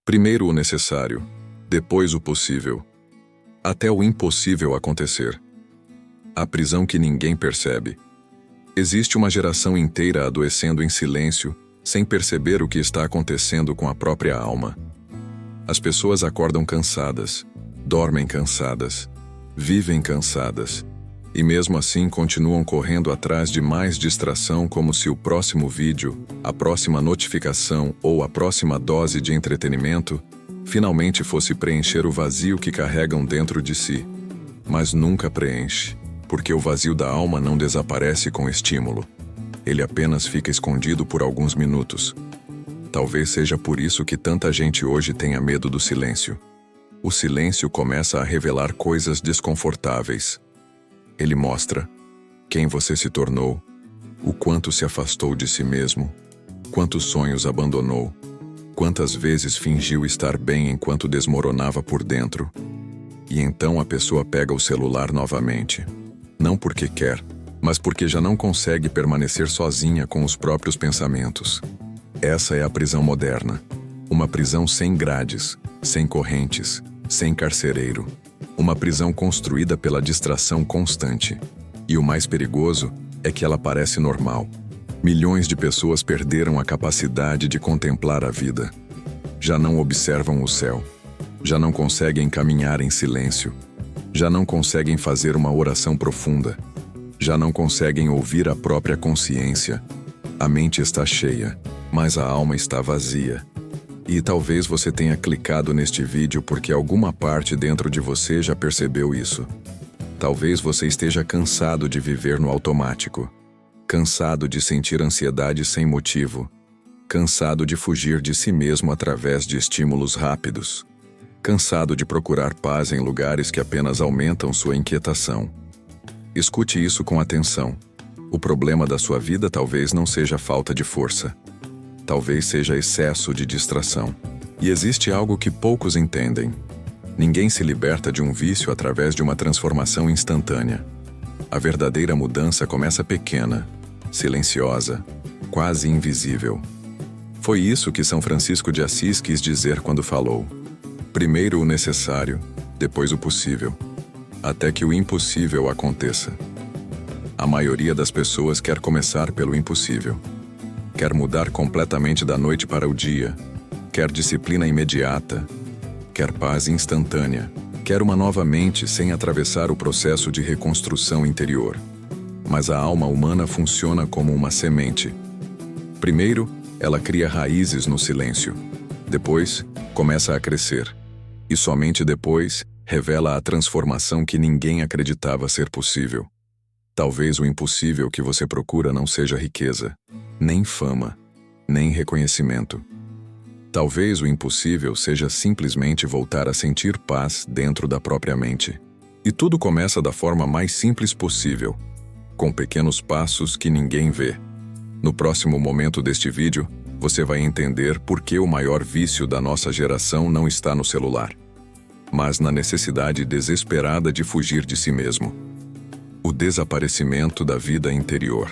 Primeiro o necessário, depois o possível, até o impossível acontecer. A prisão que ninguém percebe. Existe uma geração inteira adoecendo em silêncio, sem perceber o que está acontecendo com a própria alma. As pessoas acordam cansadas, dormem cansadas, vivem cansadas, e mesmo assim continuam correndo atrás de mais distração, como se o próximo vídeo, a próxima notificação ou a próxima dose de entretenimento finalmente fosse preencher o vazio que carregam dentro de si. Mas nunca preenche, porque o vazio da alma não desaparece com estímulo. Ele apenas fica escondido por alguns minutos. Talvez seja por isso que tanta gente hoje tenha medo do silêncio. O silêncio começa a revelar coisas desconfortáveis. Ele mostra quem você se tornou, o quanto se afastou de si mesmo, quantos sonhos abandonou, quantas vezes fingiu estar bem enquanto desmoronava por dentro. E então a pessoa pega o celular novamente. Não porque quer, mas porque já não consegue permanecer sozinha com os próprios pensamentos. Essa é a prisão moderna. Uma prisão sem grades, sem correntes, sem carcereiro. Uma prisão construída pela distração constante. E o mais perigoso é que ela parece normal. Milhões de pessoas perderam a capacidade de contemplar a vida. Já não observam o céu. Já não conseguem caminhar em silêncio. Já não conseguem fazer uma oração profunda. Já não conseguem ouvir a própria consciência. A mente está cheia, mas a alma está vazia. E talvez você tenha clicado neste vídeo porque alguma parte dentro de você já percebeu isso. Talvez você esteja cansado de viver no automático. Cansado de sentir ansiedade sem motivo. Cansado de fugir de si mesmo através de estímulos rápidos. Cansado de procurar paz em lugares que apenas aumentam sua inquietação. Escute isso com atenção. O problema da sua vida talvez não seja falta de força. Talvez seja excesso de distração. E existe algo que poucos entendem. Ninguém se liberta de um vício através de uma transformação instantânea. A verdadeira mudança começa pequena, silenciosa, quase invisível. Foi isso que São Francisco de Assis quis dizer quando falou: primeiro o necessário, depois o possível, até que o impossível aconteça. A maioria das pessoas quer começar pelo impossível. Quer mudar completamente da noite para o dia. Quer disciplina imediata. Quer paz instantânea. Quer uma nova mente sem atravessar o processo de reconstrução interior. Mas a alma humana funciona como uma semente. Primeiro, ela cria raízes no silêncio. Depois, começa a crescer. E somente depois, revela a transformação que ninguém acreditava ser possível. Talvez o impossível que você procura não seja riqueza, nem fama, nem reconhecimento. Talvez o impossível seja simplesmente voltar a sentir paz dentro da própria mente. E tudo começa da forma mais simples possível, com pequenos passos que ninguém vê. No próximo momento deste vídeo, você vai entender por que o maior vício da nossa geração não está no celular, mas na necessidade desesperada de fugir de si mesmo. O desaparecimento da vida interior.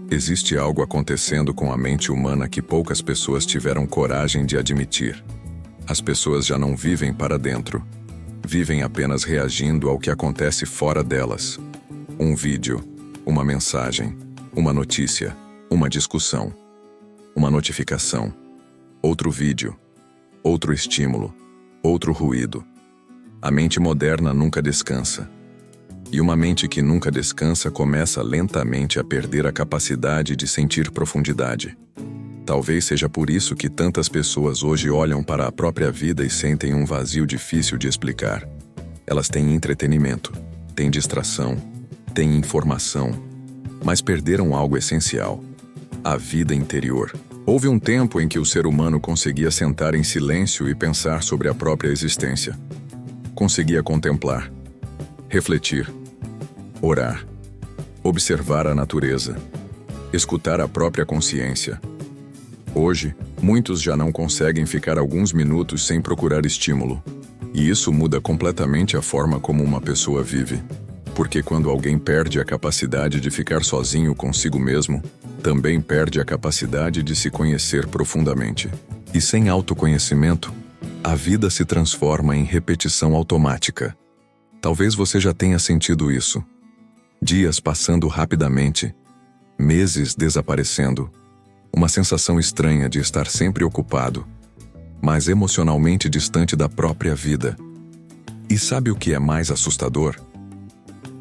Existe algo acontecendo com a mente humana que poucas pessoas tiveram coragem de admitir. As pessoas já não vivem para dentro. Vivem apenas reagindo ao que acontece fora delas. Um vídeo, uma mensagem, uma notícia, uma discussão, uma notificação, outro vídeo, outro estímulo, outro ruído. A mente moderna nunca descansa. E uma mente que nunca descansa começa lentamente a perder a capacidade de sentir profundidade. Talvez seja por isso que tantas pessoas hoje olham para a própria vida e sentem um vazio difícil de explicar. Elas têm entretenimento, têm distração, têm informação, mas perderam algo essencial: a vida interior. Houve um tempo em que o ser humano conseguia sentar em silêncio e pensar sobre a própria existência. Conseguia contemplar, refletir, orar, observar a natureza, escutar a própria consciência. Hoje, muitos já não conseguem ficar alguns minutos sem procurar estímulo. E isso muda completamente a forma como uma pessoa vive. Porque quando alguém perde a capacidade de ficar sozinho consigo mesmo, também perde a capacidade de se conhecer profundamente. E sem autoconhecimento, a vida se transforma em repetição automática. Talvez você já tenha sentido isso. Dias passando rapidamente, meses desaparecendo, uma sensação estranha de estar sempre ocupado, mas emocionalmente distante da própria vida. E sabe o que é mais assustador?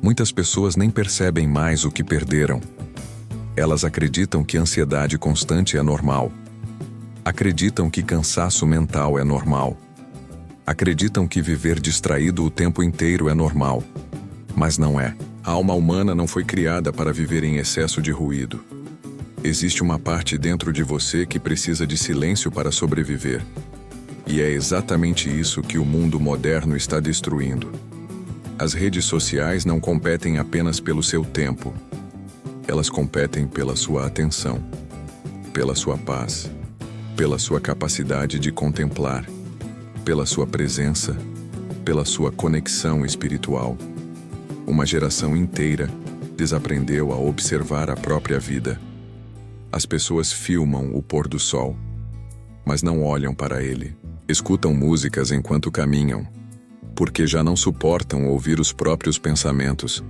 Muitas pessoas nem percebem mais o que perderam. Elas acreditam que ansiedade constante é normal. Acreditam que cansaço mental é normal. Acreditam que viver distraído o tempo inteiro é normal. Mas não é. A alma humana não foi criada para viver em excesso de ruído. Existe uma parte dentro de você que precisa de silêncio para sobreviver. E é exatamente isso que o mundo moderno está destruindo. As redes sociais não competem apenas pelo seu tempo. Elas competem pela sua atenção, pela sua paz, pela sua capacidade de contemplar, pela sua presença, pela sua conexão espiritual. Uma geração inteira desaprendeu a observar a própria vida. As pessoas filmam o pôr do sol, mas não olham para ele. Escutam músicas enquanto caminham, porque já não suportam ouvir os próprios pensamentos.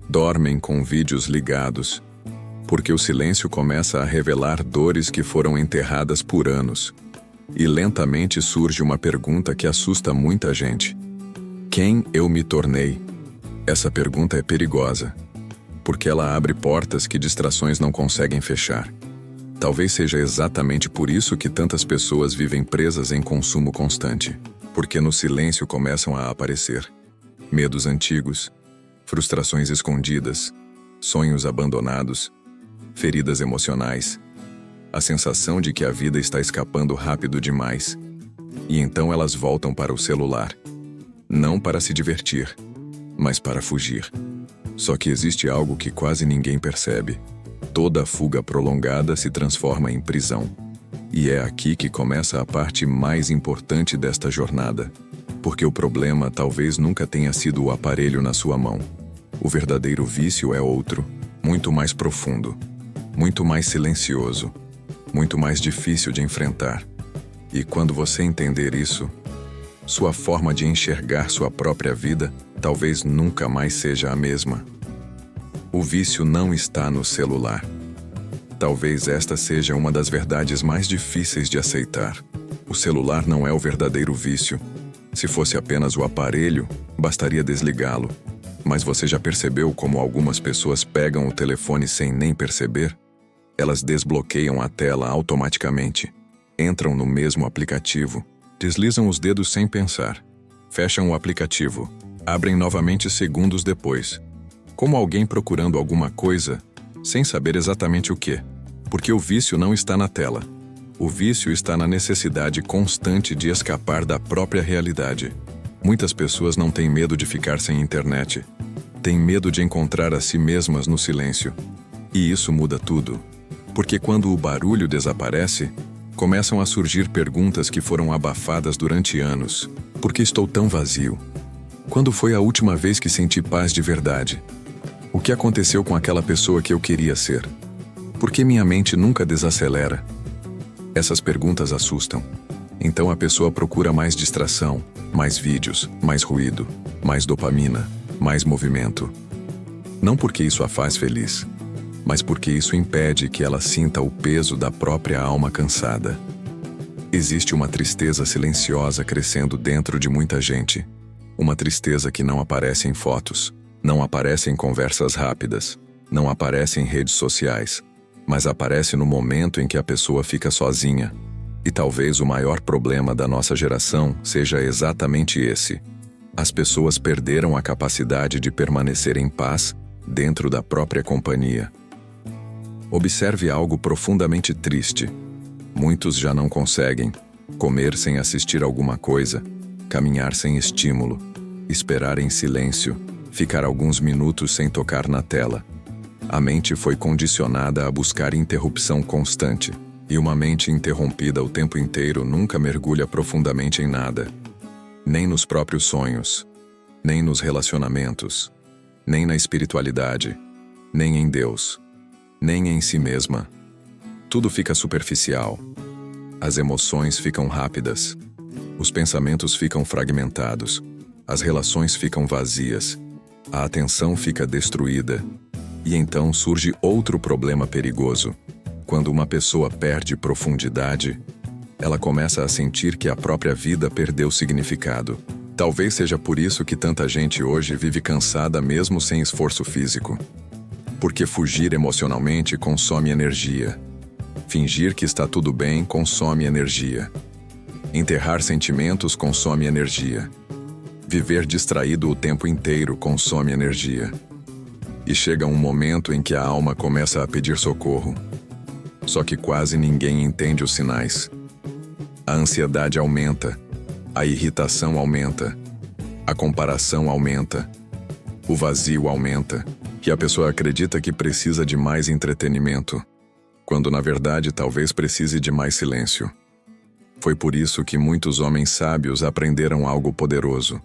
Dormem com vídeos ligados, porque o silêncio começa a revelar dores que foram enterradas por anos. E lentamente surge uma pergunta que assusta muita gente. Quem eu me tornei? Essa pergunta é perigosa, porque ela abre portas que distrações não conseguem fechar. Talvez seja exatamente por isso que tantas pessoas vivem presas em consumo constante, porque no silêncio começam a aparecer medos antigos, frustrações escondidas, sonhos abandonados, feridas emocionais, a sensação de que a vida está escapando rápido demais. E então elas voltam para o celular, não para se divertir, mas para fugir. Só que existe algo que quase ninguém percebe. Toda fuga prolongada se transforma em prisão. E é aqui que começa a parte mais importante desta jornada. Porque o problema talvez nunca tenha sido o aparelho na sua mão. O verdadeiro vício é outro, muito mais profundo, muito mais silencioso, muito mais difícil de enfrentar. E quando você entender isso, sua forma de enxergar sua própria vida talvez nunca mais seja a mesma. O vício não está no celular. Talvez esta seja uma das verdades mais difíceis de aceitar. O celular não é o verdadeiro vício. Se fosse apenas o aparelho, bastaria desligá-lo. Mas você já percebeu como algumas pessoas pegam o telefone sem nem perceber? Elas desbloqueiam a tela automaticamente, entram no mesmo aplicativo, deslizam os dedos sem pensar, fecham o aplicativo, abrem novamente segundos depois, como alguém procurando alguma coisa, sem saber exatamente o que. Porque o vício não está na tela. O vício está na necessidade constante de escapar da própria realidade. Muitas pessoas não têm medo de ficar sem internet. Têm medo de encontrar a si mesmas no silêncio. E isso muda tudo. Porque quando o barulho desaparece, começam a surgir perguntas que foram abafadas durante anos. Por que estou tão vazio? Quando foi a última vez que senti paz de verdade? O que aconteceu com aquela pessoa que eu queria ser? Por que minha mente nunca desacelera? Essas perguntas assustam. Então a pessoa procura mais distração, mais vídeos, mais ruído, mais dopamina, mais movimento. Não porque isso a faz feliz, mas porque isso impede que ela sinta o peso da própria alma cansada. Existe uma tristeza silenciosa crescendo dentro de muita gente. Uma tristeza que não aparece em fotos, não aparece em conversas rápidas, não aparece em redes sociais, mas aparece no momento em que a pessoa fica sozinha. E talvez o maior problema da nossa geração seja exatamente esse. As pessoas perderam a capacidade de permanecer em paz dentro da própria companhia. Observe algo profundamente triste. Muitos já não conseguem comer sem assistir alguma coisa, caminhar sem estímulo, esperar em silêncio, ficar alguns minutos sem tocar na tela. A mente foi condicionada a buscar interrupção constante, e uma mente interrompida o tempo inteiro nunca mergulha profundamente em nada. Nem nos próprios sonhos, nem nos relacionamentos, nem na espiritualidade, nem em Deus, nem em si mesma. Tudo fica superficial. As emoções ficam rápidas. Os pensamentos ficam fragmentados. As relações ficam vazias. A atenção fica destruída. E então surge outro problema perigoso. Quando uma pessoa perde profundidade, ela começa a sentir que a própria vida perdeu significado. Talvez seja por isso que tanta gente hoje vive cansada mesmo sem esforço físico. Porque fugir emocionalmente consome energia. Fingir que está tudo bem consome energia. Enterrar sentimentos consome energia. Viver distraído o tempo inteiro consome energia. E chega um momento em que a alma começa a pedir socorro. Só que quase ninguém entende os sinais. A ansiedade aumenta. A irritação aumenta. A comparação aumenta. O vazio aumenta. E a pessoa acredita que precisa de mais entretenimento, quando na verdade talvez precise de mais silêncio. Foi por isso que muitos homens sábios aprenderam algo poderoso.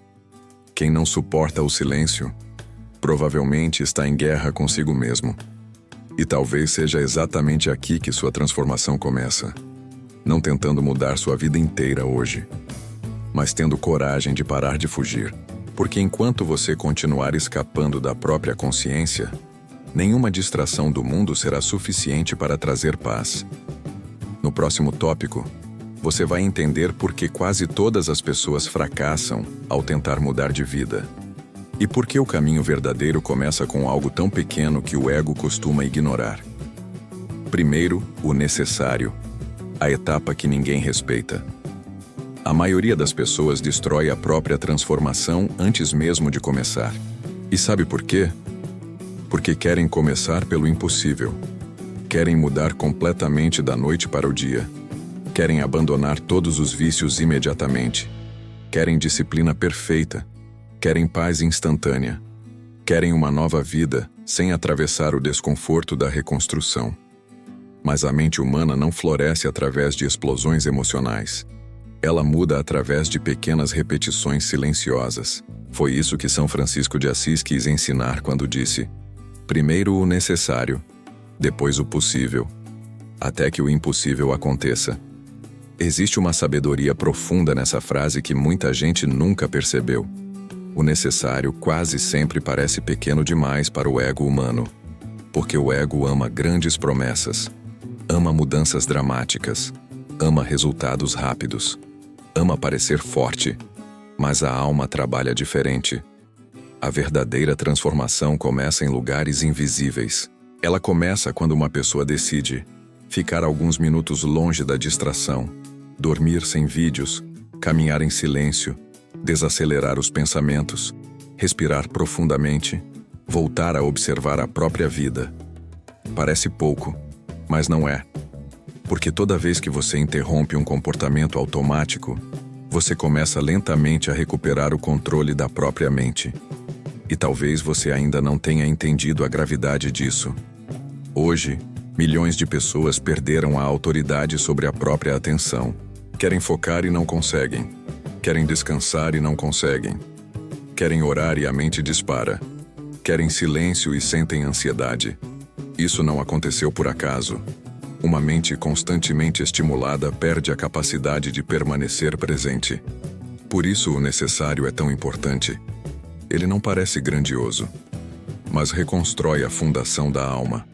Quem não suporta o silêncio, provavelmente está em guerra consigo mesmo. E talvez seja exatamente aqui que sua transformação começa. Não tentando mudar sua vida inteira hoje, mas tendo coragem de parar de fugir. Porque enquanto você continuar escapando da própria consciência, nenhuma distração do mundo será suficiente para trazer paz. No próximo tópico, você vai entender por que quase todas as pessoas fracassam ao tentar mudar de vida. E por que o caminho verdadeiro começa com algo tão pequeno que o ego costuma ignorar. Primeiro, o necessário, a etapa que ninguém respeita. A maioria das pessoas destrói a própria transformação antes mesmo de começar. E sabe por quê? Porque querem começar pelo impossível. Querem mudar completamente da noite para o dia. Querem abandonar todos os vícios imediatamente. Querem disciplina perfeita. Querem paz instantânea. Querem uma nova vida, sem atravessar o desconforto da reconstrução. Mas a mente humana não floresce através de explosões emocionais. Ela muda através de pequenas repetições silenciosas. Foi isso que São Francisco de Assis quis ensinar quando disse: primeiro o necessário, depois o possível, até que o impossível aconteça. Existe uma sabedoria profunda nessa frase que muita gente nunca percebeu. O necessário quase sempre parece pequeno demais para o ego humano, porque o ego ama grandes promessas, ama mudanças dramáticas, ama resultados rápidos, ama parecer forte, mas a alma trabalha diferente. A verdadeira transformação começa em lugares invisíveis. Ela começa quando uma pessoa decide ficar alguns minutos longe da distração, dormir sem vídeos, caminhar em silêncio, desacelerar os pensamentos, respirar profundamente, voltar a observar a própria vida. Parece pouco, mas não é. Porque toda vez que você interrompe um comportamento automático, você começa lentamente a recuperar o controle da própria mente. E talvez você ainda não tenha entendido a gravidade disso. Hoje, milhões de pessoas perderam a autoridade sobre a própria atenção. Querem focar e não conseguem. Querem descansar e não conseguem. Querem orar e a mente dispara. Querem silêncio e sentem ansiedade. Isso não aconteceu por acaso. Uma mente constantemente estimulada perde a capacidade de permanecer presente. Por isso o necessário é tão importante. Ele não parece grandioso, mas reconstrói a fundação da alma.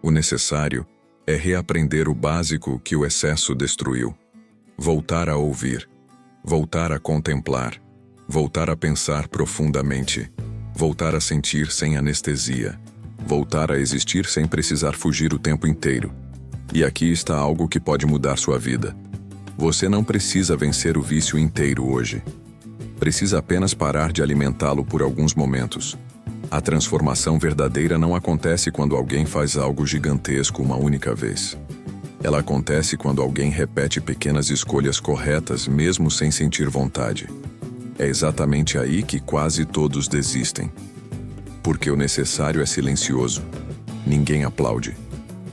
O necessário é reaprender o básico que o excesso destruiu. Voltar a ouvir. Voltar a contemplar. Voltar a pensar profundamente. Voltar a sentir sem anestesia. Voltar a existir sem precisar fugir o tempo inteiro. E aqui está algo que pode mudar sua vida. Você não precisa vencer o vício inteiro hoje. Precisa apenas parar de alimentá-lo por alguns momentos. A transformação verdadeira não acontece quando alguém faz algo gigantesco uma única vez. Ela acontece quando alguém repete pequenas escolhas corretas mesmo sem sentir vontade. É exatamente aí que quase todos desistem. Porque o necessário é silencioso. Ninguém aplaude.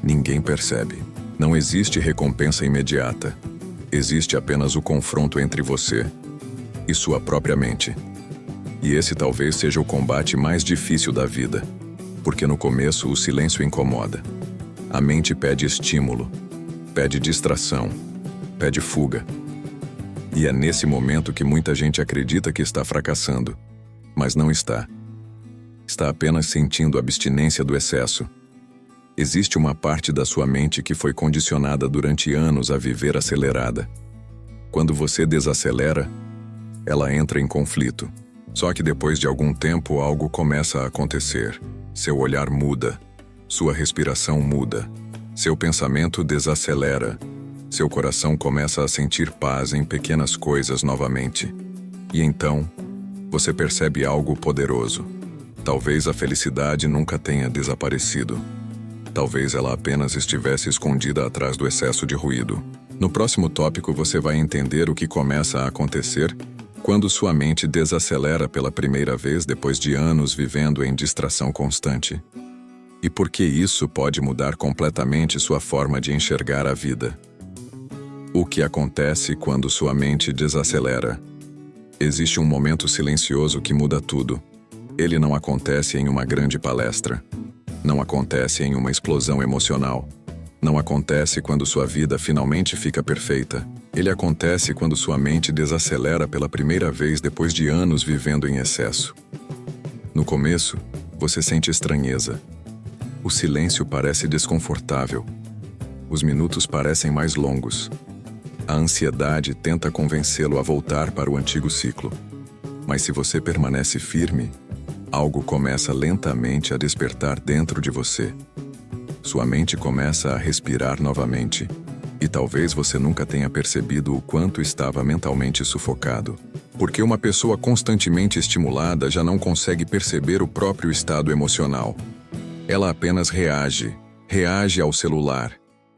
Ninguém percebe. Não existe recompensa imediata. Existe apenas o confronto entre você e sua própria mente. E esse talvez seja o combate mais difícil da vida, porque no começo o silêncio incomoda. A mente pede estímulo, pede distração, pede fuga. E é nesse momento que muita gente acredita que está fracassando, mas não está. Está apenas sentindo a abstinência do excesso. Existe uma parte da sua mente que foi condicionada durante anos a viver acelerada. Quando você desacelera, ela entra em conflito. Só que depois de algum tempo algo começa a acontecer. Seu olhar muda, sua respiração muda, seu pensamento desacelera, seu coração começa a sentir paz em pequenas coisas novamente. E então, você percebe algo poderoso. Talvez a felicidade nunca tenha desaparecido. Talvez ela apenas estivesse escondida atrás do excesso de ruído. No próximo tópico você vai entender o que começa a acontecer quando sua mente desacelera pela primeira vez depois de anos vivendo em distração constante. E por que isso pode mudar completamente sua forma de enxergar a vida. O que acontece quando sua mente desacelera? Existe um momento silencioso que muda tudo. Ele não acontece em uma grande palestra. Não acontece em uma explosão emocional. Não acontece quando sua vida finalmente fica perfeita. Ele acontece quando sua mente desacelera pela primeira vez depois de anos vivendo em excesso. No começo, você sente estranheza. O silêncio parece desconfortável. Os minutos parecem mais longos. A ansiedade tenta convencê-lo a voltar para o antigo ciclo. Mas se você permanece firme, algo começa lentamente a despertar dentro de você. Sua mente começa a respirar novamente. E talvez você nunca tenha percebido o quanto estava mentalmente sufocado. Porque uma pessoa constantemente estimulada já não consegue perceber o próprio estado emocional. Ela apenas reage. Reage ao celular.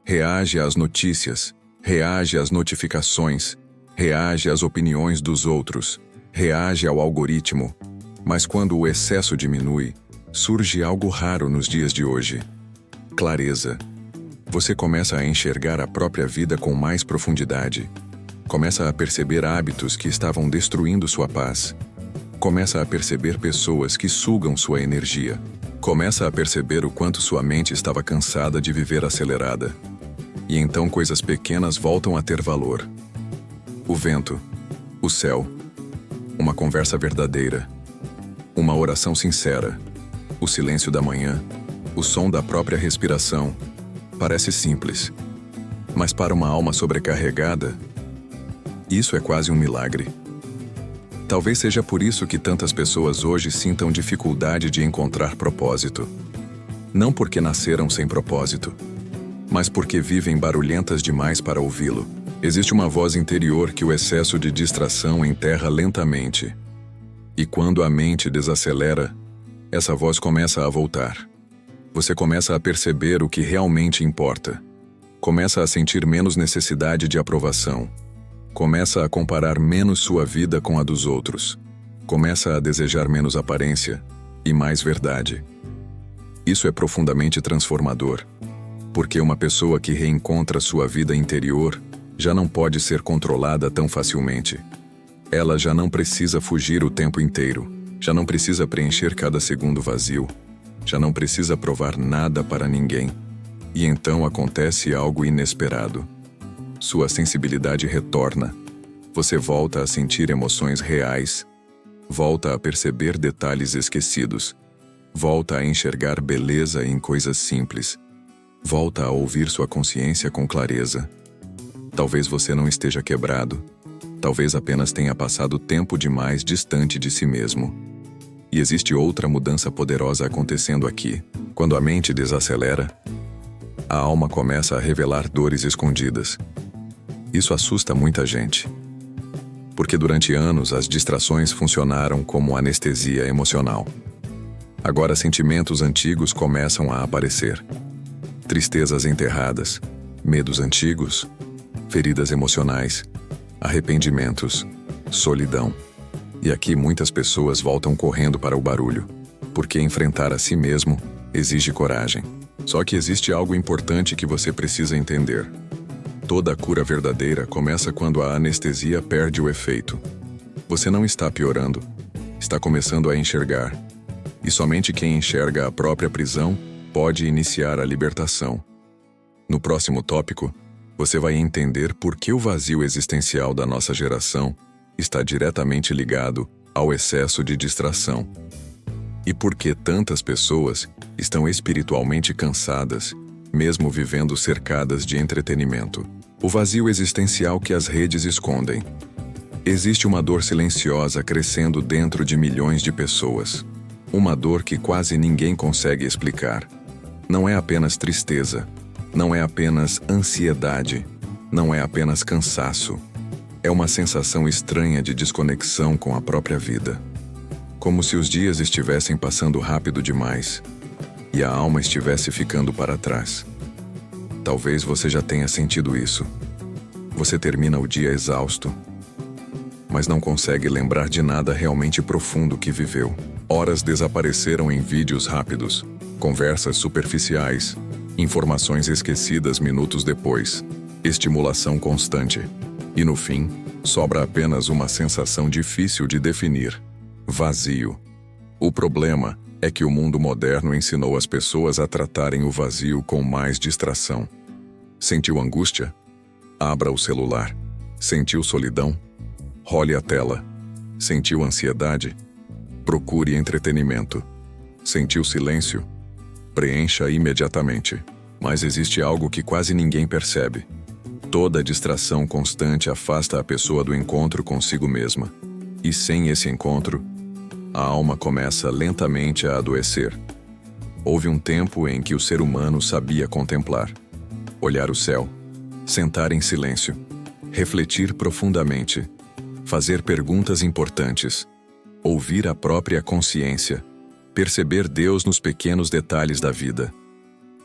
Reage às notícias. Reage às notificações. Reage às opiniões dos outros. Reage ao algoritmo. Mas quando o excesso diminui, surge algo raro nos dias de hoje. Clareza. Você começa a enxergar a própria vida com mais profundidade. Começa a perceber hábitos que estavam destruindo sua paz. Começa a perceber pessoas que sugam sua energia. Começa a perceber o quanto sua mente estava cansada de viver acelerada. E então coisas pequenas voltam a ter valor. O vento, o céu, uma conversa verdadeira, uma oração sincera, o silêncio da manhã, o som da própria respiração. Parece simples, mas para uma alma sobrecarregada, isso é quase um milagre. Talvez seja por isso que tantas pessoas hoje sintam dificuldade de encontrar propósito. Não porque nasceram sem propósito, mas porque vivem barulhentas demais para ouvi-lo. Existe uma voz interior que o excesso de distração enterra lentamente. E quando a mente desacelera, essa voz começa a voltar. Você começa a perceber o que realmente importa. Começa a sentir menos necessidade de aprovação. Começa a comparar menos sua vida com a dos outros. Começa a desejar menos aparência e mais verdade. Isso é profundamente transformador, porque uma pessoa que reencontra sua vida interior já não pode ser controlada tão facilmente. Ela já não precisa fugir o tempo inteiro, já não precisa preencher cada segundo vazio, já não precisa provar nada para ninguém. E então acontece algo inesperado. Sua sensibilidade retorna. Você volta a sentir emoções reais. Volta a perceber detalhes esquecidos. Volta a enxergar beleza em coisas simples. Volta a ouvir sua consciência com clareza. Talvez você não esteja quebrado. Talvez apenas tenha passado tempo demais distante de si mesmo. E existe outra mudança poderosa acontecendo aqui. Quando a mente desacelera, a alma começa a revelar dores escondidas. Isso assusta muita gente. Porque durante anos as distrações funcionaram como anestesia emocional. Agora sentimentos antigos começam a aparecer. Tristezas enterradas, medos antigos, feridas emocionais, arrependimentos, solidão. E aqui muitas pessoas voltam correndo para o barulho, porque enfrentar a si mesmo exige coragem. Só que existe algo importante que você precisa entender. Toda cura verdadeira começa quando a anestesia perde o efeito. Você não está piorando, está começando a enxergar. E somente quem enxerga a própria prisão pode iniciar a libertação. No próximo tópico, você vai entender por que o vazio existencial da nossa geração está diretamente ligado ao excesso de distração. E por que tantas pessoas estão espiritualmente cansadas, mesmo vivendo cercadas de entretenimento. O vazio existencial que as redes escondem. Existe uma dor silenciosa crescendo dentro de milhões de pessoas. Uma dor que quase ninguém consegue explicar. Não é apenas tristeza, não é apenas ansiedade, não é apenas cansaço. É uma sensação estranha de desconexão com a própria vida. Como se os dias estivessem passando rápido demais e a alma estivesse ficando para trás. Talvez você já tenha sentido isso. Você termina o dia exausto, mas não consegue lembrar de nada realmente profundo que viveu. Horas desapareceram em vídeos rápidos, conversas superficiais, informações esquecidas minutos depois, estimulação constante. E no fim, sobra apenas uma sensação difícil de definir: vazio. O problema é que o mundo moderno ensinou as pessoas a tratarem o vazio com mais distração. Sentiu angústia? Abra o celular. Sentiu solidão? Role a tela. Sentiu ansiedade? Procure entretenimento. Sentiu silêncio? Preencha imediatamente. Mas existe algo que quase ninguém percebe. Toda distração constante afasta a pessoa do encontro consigo mesma. E sem esse encontro, a alma começa lentamente a adoecer. Houve um tempo em que o ser humano sabia contemplar, olhar o céu, sentar em silêncio, refletir profundamente, fazer perguntas importantes, ouvir a própria consciência, perceber Deus nos pequenos detalhes da vida.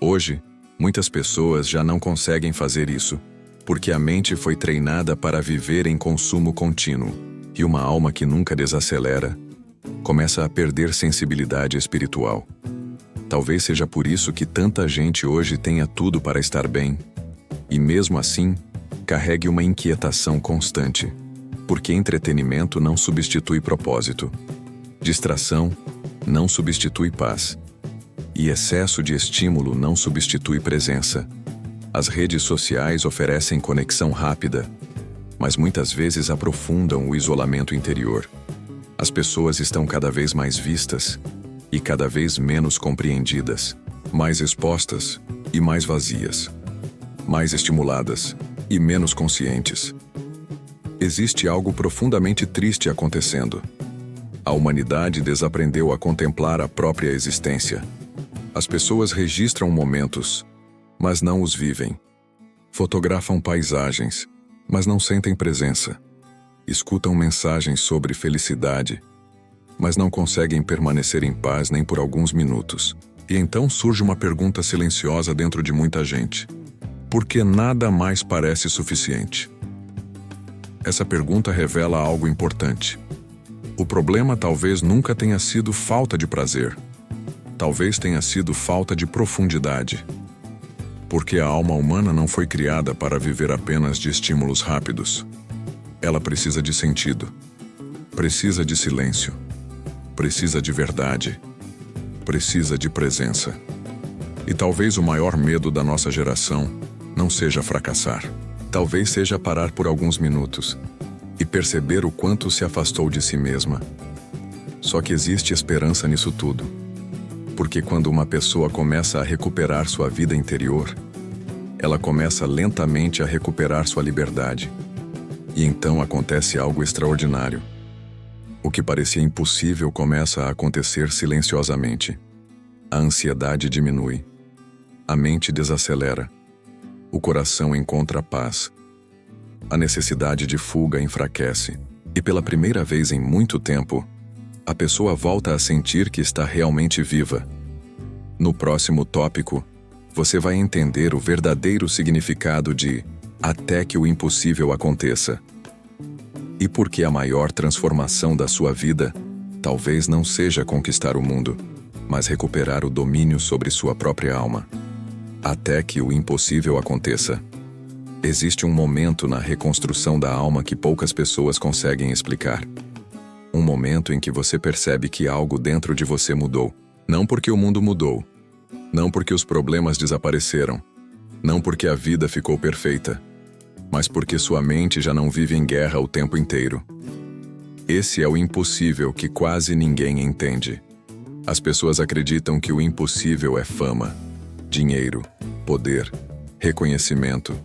Hoje, muitas pessoas já não conseguem fazer isso, porque a mente foi treinada para viver em consumo contínuo, e uma alma que nunca desacelera começa a perder sensibilidade espiritual. Talvez seja por isso que tanta gente hoje tenha tudo para estar bem, e mesmo assim, carregue uma inquietação constante, porque entretenimento não substitui propósito, distração não substitui paz, e excesso de estímulo não substitui presença. As redes sociais oferecem conexão rápida, mas muitas vezes aprofundam o isolamento interior. As pessoas estão cada vez mais vistas e cada vez menos compreendidas, mais expostas e mais vazias, mais estimuladas e menos conscientes. Existe algo profundamente triste acontecendo. A humanidade desaprendeu a contemplar a própria existência. As pessoas registram momentos, mas não os vivem. Fotografam paisagens, mas não sentem presença. Escutam mensagens sobre felicidade, mas não conseguem permanecer em paz nem por alguns minutos. E então surge uma pergunta silenciosa dentro de muita gente: por que nada mais parece suficiente? Essa pergunta revela algo importante. O problema talvez nunca tenha sido falta de prazer. Talvez tenha sido falta de profundidade. Porque a alma humana não foi criada para viver apenas de estímulos rápidos. Ela precisa de sentido, precisa de silêncio, precisa de verdade, precisa de presença. E talvez o maior medo da nossa geração não seja fracassar. Talvez seja parar por alguns minutos e perceber o quanto se afastou de si mesma. Só que existe esperança nisso tudo. Porque quando uma pessoa começa a recuperar sua vida interior, ela começa lentamente a recuperar sua liberdade. E então acontece algo extraordinário. O que parecia impossível começa a acontecer silenciosamente. A ansiedade diminui. A mente desacelera. O coração encontra paz. A necessidade de fuga enfraquece. E pela primeira vez em muito tempo, a pessoa volta a sentir que está realmente viva. No próximo tópico, você vai entender o verdadeiro significado de até que o impossível aconteça. E por que a maior transformação da sua vida talvez não seja conquistar o mundo, mas recuperar o domínio sobre sua própria alma. Até que o impossível aconteça. Existe um momento na reconstrução da alma que poucas pessoas conseguem explicar. Um momento em que você percebe que algo dentro de você mudou. Não porque o mundo mudou. Não porque os problemas desapareceram. Não porque a vida ficou perfeita, mas porque sua mente já não vive em guerra o tempo inteiro. Esse é o impossível que quase ninguém entende. As pessoas acreditam que o impossível é fama, dinheiro, poder, reconhecimento.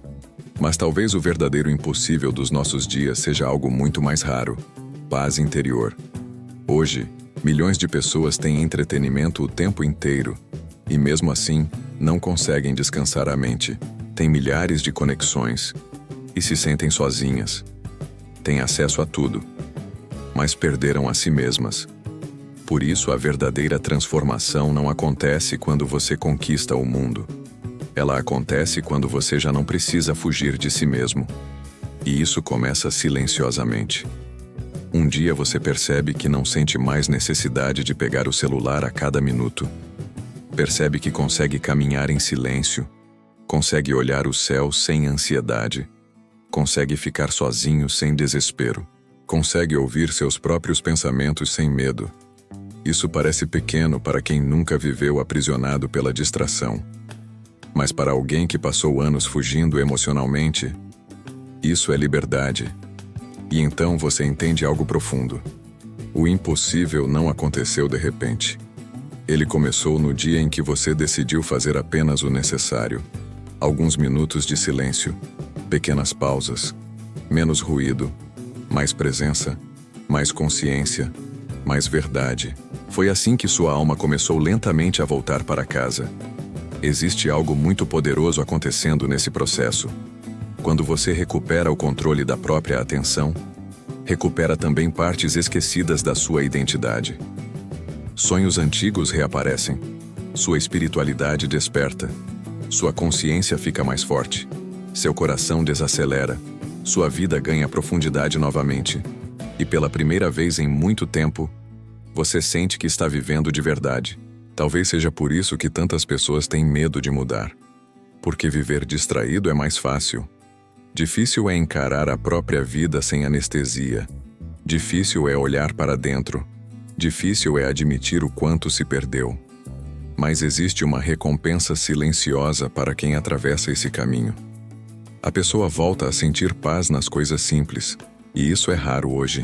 Mas talvez o verdadeiro impossível dos nossos dias seja algo muito mais raro: paz interior. Hoje, milhões de pessoas têm entretenimento o tempo inteiro e, mesmo assim, não conseguem descansar a mente. Têm milhares de conexões e se sentem sozinhas. Têm acesso a tudo, mas perderam a si mesmas. Por isso, a verdadeira transformação não acontece quando você conquista o mundo. Ela acontece quando você já não precisa fugir de si mesmo. E isso começa silenciosamente. Um dia você percebe que não sente mais necessidade de pegar o celular a cada minuto. Percebe que consegue caminhar em silêncio, consegue olhar o céu sem ansiedade, consegue ficar sozinho sem desespero, consegue ouvir seus próprios pensamentos sem medo. Isso parece pequeno para quem nunca viveu aprisionado pela distração. Mas para alguém que passou anos fugindo emocionalmente, isso é liberdade. E então você entende algo profundo. O impossível não aconteceu de repente. Ele começou no dia em que você decidiu fazer apenas o necessário. Alguns minutos de silêncio, pequenas pausas, menos ruído, mais presença, mais consciência, mais verdade. Foi assim que sua alma começou lentamente a voltar para casa. Existe algo muito poderoso acontecendo nesse processo. Quando você recupera o controle da própria atenção, recupera também partes esquecidas da sua identidade. Sonhos antigos reaparecem. Sua espiritualidade desperta. Sua consciência fica mais forte. Seu coração desacelera. Sua vida ganha profundidade novamente. E pela primeira vez em muito tempo, você sente que está vivendo de verdade. Talvez seja por isso que tantas pessoas têm medo de mudar. Porque viver distraído é mais fácil. Difícil é encarar a própria vida sem anestesia. Difícil é olhar para dentro. Difícil é admitir o quanto se perdeu. Mas existe uma recompensa silenciosa para quem atravessa esse caminho. A pessoa volta a sentir paz nas coisas simples, e isso é raro hoje.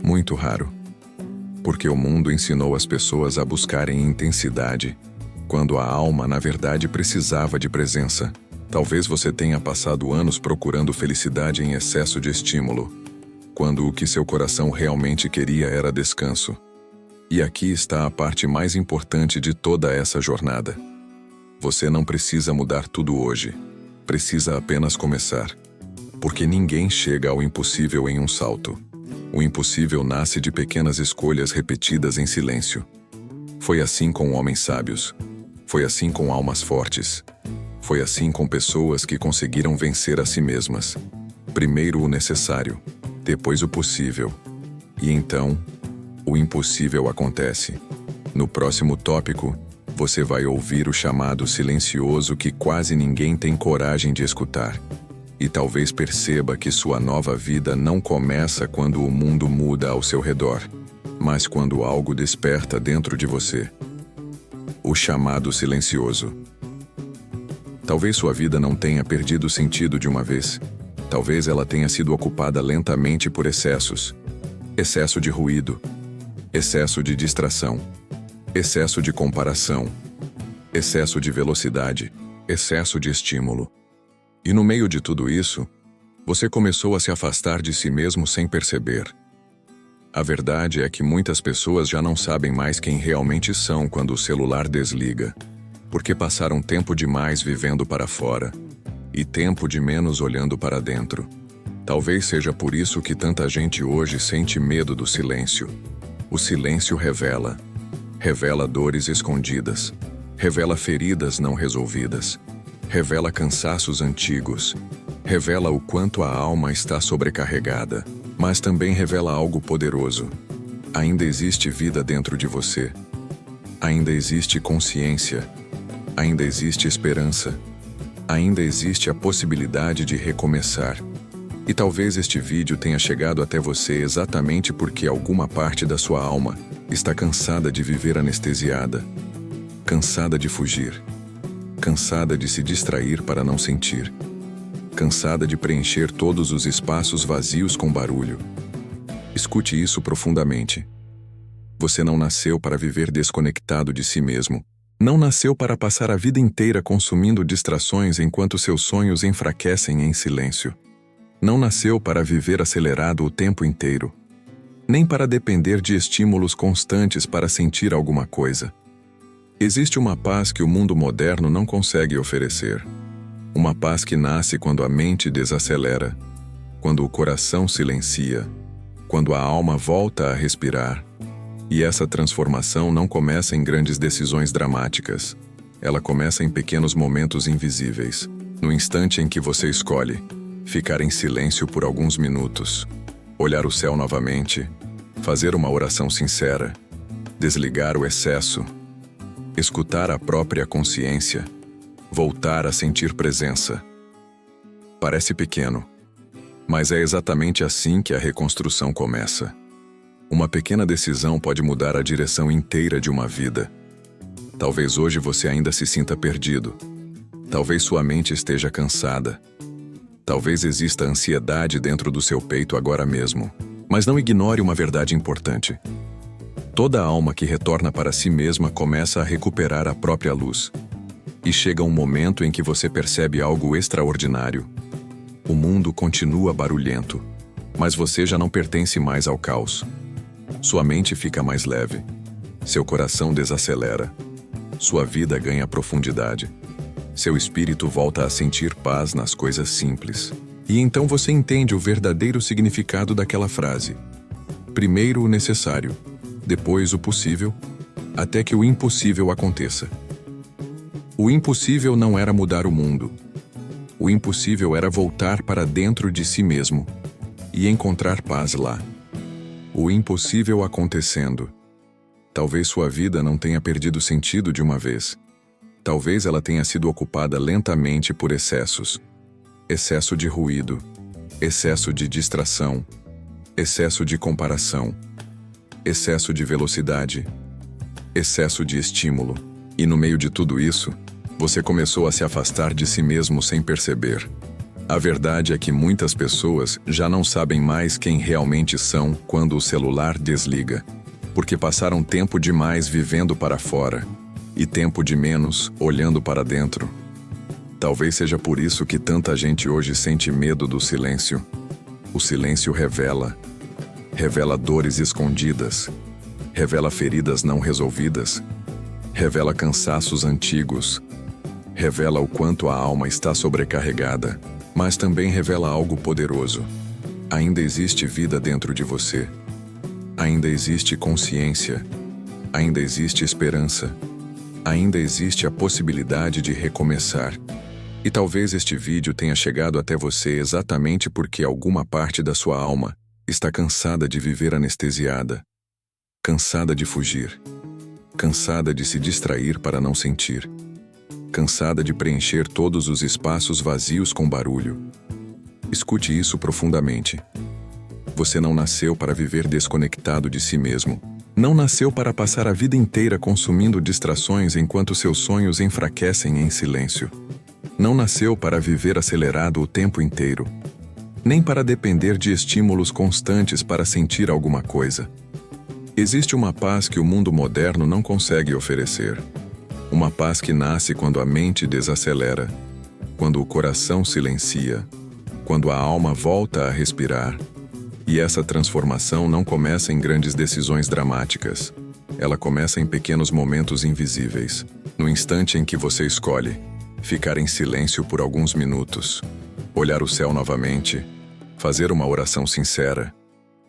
Muito raro. Porque o mundo ensinou as pessoas a buscarem intensidade, quando a alma, na verdade, precisava de presença. Talvez você tenha passado anos procurando felicidade em excesso de estímulo, quando o que seu coração realmente queria era descanso. E aqui está a parte mais importante de toda essa jornada. Você não precisa mudar tudo hoje. Precisa apenas começar. Porque ninguém chega ao impossível em um salto. O impossível nasce de pequenas escolhas repetidas em silêncio. Foi assim com homens sábios. Foi assim com almas fortes. Foi assim com pessoas que conseguiram vencer a si mesmas. Primeiro o necessário, depois o possível. E então, o impossível acontece. No próximo tópico, você vai ouvir o chamado silencioso que quase ninguém tem coragem de escutar. E talvez perceba que sua nova vida não começa quando o mundo muda ao seu redor, mas quando algo desperta dentro de você. O chamado silencioso. Talvez sua vida não tenha perdido o sentido de uma vez. Talvez ela tenha sido ocupada lentamente por excessos. Excesso de ruído. Excesso de distração. Excesso de comparação. Excesso de velocidade. Excesso de estímulo. E no meio de tudo isso, você começou a se afastar de si mesmo sem perceber. A verdade é que muitas pessoas já não sabem mais quem realmente são quando o celular desliga, porque passaram tempo demais vivendo para fora e tempo de menos olhando para dentro. Talvez seja por isso que tanta gente hoje sente medo do silêncio. O silêncio revela dores escondidas, revela feridas não resolvidas, revela cansaços antigos, revela o quanto a alma está sobrecarregada, mas também revela algo poderoso. Ainda existe vida dentro de você. Ainda existe consciência. Ainda existe esperança. Ainda existe a possibilidade de recomeçar. E talvez este vídeo tenha chegado até você exatamente porque alguma parte da sua alma está cansada de viver anestesiada, cansada de fugir, cansada de se distrair para não sentir, cansada de preencher todos os espaços vazios com barulho. Escute isso profundamente. Você não nasceu para viver desconectado de si mesmo. Não nasceu para passar a vida inteira consumindo distrações enquanto seus sonhos enfraquecem em silêncio. Não nasceu para viver acelerado o tempo inteiro, nem para depender de estímulos constantes para sentir alguma coisa. Existe uma paz que o mundo moderno não consegue oferecer. Uma paz que nasce quando a mente desacelera, quando o coração silencia, quando a alma volta a respirar. E essa transformação não começa em grandes decisões dramáticas. Ela começa em pequenos momentos invisíveis, no instante em que você escolhe ficar em silêncio por alguns minutos, olhar o céu novamente, fazer uma oração sincera, desligar o excesso, escutar a própria consciência, voltar a sentir presença. Parece pequeno, mas é exatamente assim que a reconstrução começa. Uma pequena decisão pode mudar a direção inteira de uma vida. Talvez hoje você ainda se sinta perdido. Talvez sua mente esteja cansada. Talvez exista ansiedade dentro do seu peito agora mesmo. Mas não ignore uma verdade importante. Toda alma que retorna para si mesma começa a recuperar a própria luz. E chega um momento em que você percebe algo extraordinário. O mundo continua barulhento, mas você já não pertence mais ao caos. Sua mente fica mais leve. Seu coração desacelera. Sua vida ganha profundidade. Seu espírito volta a sentir paz nas coisas simples. E então você entende o verdadeiro significado daquela frase. Primeiro o necessário, depois o possível, até que o impossível aconteça. O impossível não era mudar o mundo. O impossível era voltar para dentro de si mesmo e encontrar paz lá. O impossível acontecendo. Talvez sua vida não tenha perdido sentido de uma vez. Talvez ela tenha sido ocupada lentamente por excessos. Excesso de ruído, excesso de distração, excesso de comparação, excesso de velocidade, excesso de estímulo. E no meio de tudo isso, você começou a se afastar de si mesmo sem perceber. A verdade é que muitas pessoas já não sabem mais quem realmente são quando o celular desliga, porque passaram tempo demais vivendo para fora e tempo de menos olhando para dentro. Talvez seja por isso que tanta gente hoje sente medo do silêncio. O silêncio revela dores escondidas, revela feridas não resolvidas, revela cansaços antigos, revela o quanto a alma está sobrecarregada. Mas também revela algo poderoso. Ainda existe vida dentro de você. Ainda existe consciência. Ainda existe esperança. Ainda existe a possibilidade de recomeçar. E talvez este vídeo tenha chegado até você exatamente porque alguma parte da sua alma está cansada de viver anestesiada. Cansada de fugir. Cansada de se distrair para não sentir. Cansada de preencher todos os espaços vazios com barulho. Escute isso profundamente. Você não nasceu para viver desconectado de si mesmo. Não nasceu para passar a vida inteira consumindo distrações enquanto seus sonhos enfraquecem em silêncio. Não nasceu para viver acelerado o tempo inteiro. Nem para depender de estímulos constantes para sentir alguma coisa. Existe uma paz que o mundo moderno não consegue oferecer. Uma paz que nasce quando a mente desacelera, quando o coração silencia, quando a alma volta a respirar. E essa transformação não começa em grandes decisões dramáticas. Ela começa em pequenos momentos invisíveis, no instante em que você escolhe ficar em silêncio por alguns minutos, olhar o céu novamente, fazer uma oração sincera,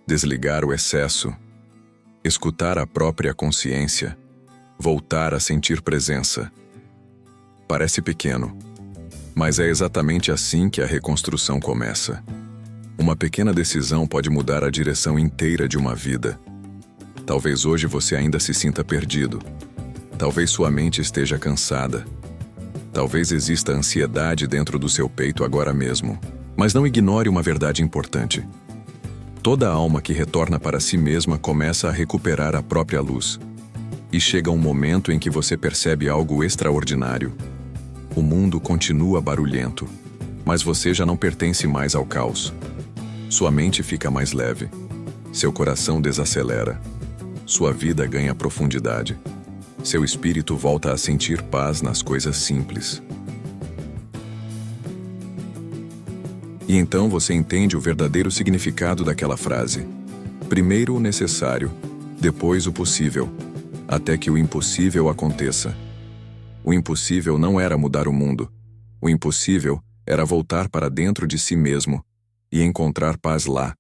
desligar o excesso, escutar a própria consciência, voltar a sentir presença. Parece pequeno, mas é exatamente assim que a reconstrução começa. Uma pequena decisão pode mudar a direção inteira de uma vida. Talvez hoje você ainda se sinta perdido. Talvez sua mente esteja cansada. Talvez exista ansiedade dentro do seu peito agora mesmo. Mas não ignore uma verdade importante. Toda alma que retorna para si mesma começa a recuperar a própria luz. E chega um momento em que você percebe algo extraordinário. O mundo continua barulhento, mas você já não pertence mais ao caos. Sua mente fica mais leve. Seu coração desacelera. Sua vida ganha profundidade. Seu espírito volta a sentir paz nas coisas simples. E então você entende o verdadeiro significado daquela frase. Primeiro o necessário, depois o possível, até que o impossível aconteça. O impossível não era mudar o mundo. O impossível era voltar para dentro de si mesmo e encontrar paz lá,